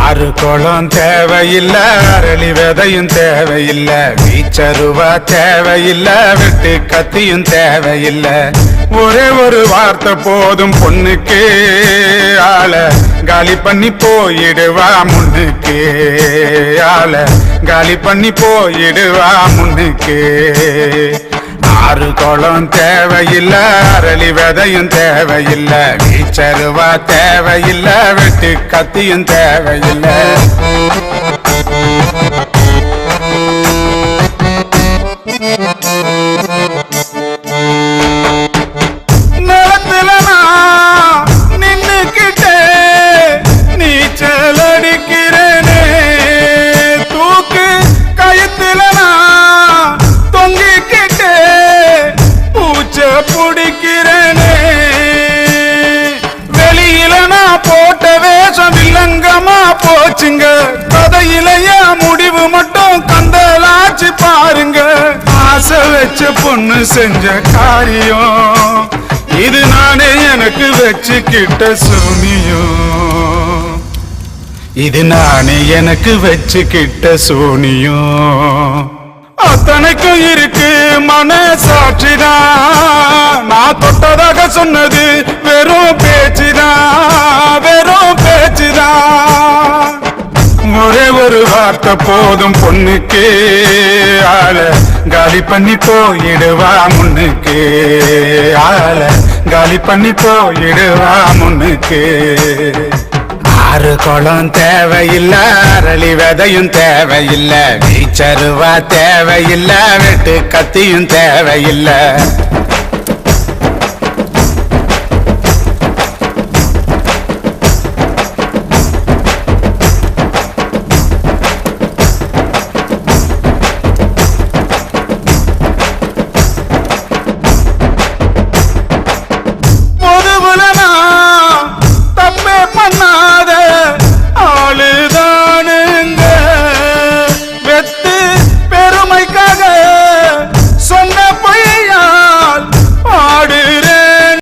ஆறு குளம் தேவையில்ல, அரளி விதையும் தேவையில்ல, வீச்சருவா தேவையில்ல, வெட்டு கத்தியும் தேவையில்ல. ஒரே ஒரு வார்த்தை போதும் பொண்ணுக்கு, ஆள காலி பண்ணி போயிடுவா முன்னுக்கு, ஆள காலி பண்ணி போயிடுவா முன்னுக்கு. ஆறு குளம் தேவையில்ல, அரளி விதையும் தேவையில்ல, வீச்சருவா தேவையில்ல, வெட்டு கத்தியும் தேவையில்ல. நிலத்துல நான் நின்னுக்கிட்டே நீச்சல் அடிக்கிறேனே, தூக்கு கயத்துல நான் தொங்கிக்கிட்டே பூச்ச பிடிக்கிறேனே. வெளியில நான் போட்ட வேஷம் வில்லங்கமா போச்சுங்க, கதையிலைய முடிவு மட்டும் கந்தலாச்சு பாருங்க. ஆசை வச்ச பொண்ணு செஞ்ச காரியம் இது, நானே எனக்கு வச்சுக்கிட்ட சூனியம், இது நானே எனக்கு வச்சுக்கிட்ட சூனியம். அத்தனைக்கும் இருக்கு மனசாட்சிதான், நான் தொட்டதாக சொன்னது வெறும் பேச்சுதான், வெறும் பேச்சுதான். ஒரே ஒரு வார்த்தை போதும் பொண்ணுக்கு, ஆள காலி பண்ணி போயிடுவா முன்னுக்கு, ஆள காலி பண்ணி போயிடுவா முன்னுக்கு. ஆறு குளம் தேவையில்ல, அரளி விதையும் தேவையில்ல, வீச்சருவா தேவையில்ல, வெட்டு கத்தியும் தேவையில்ல.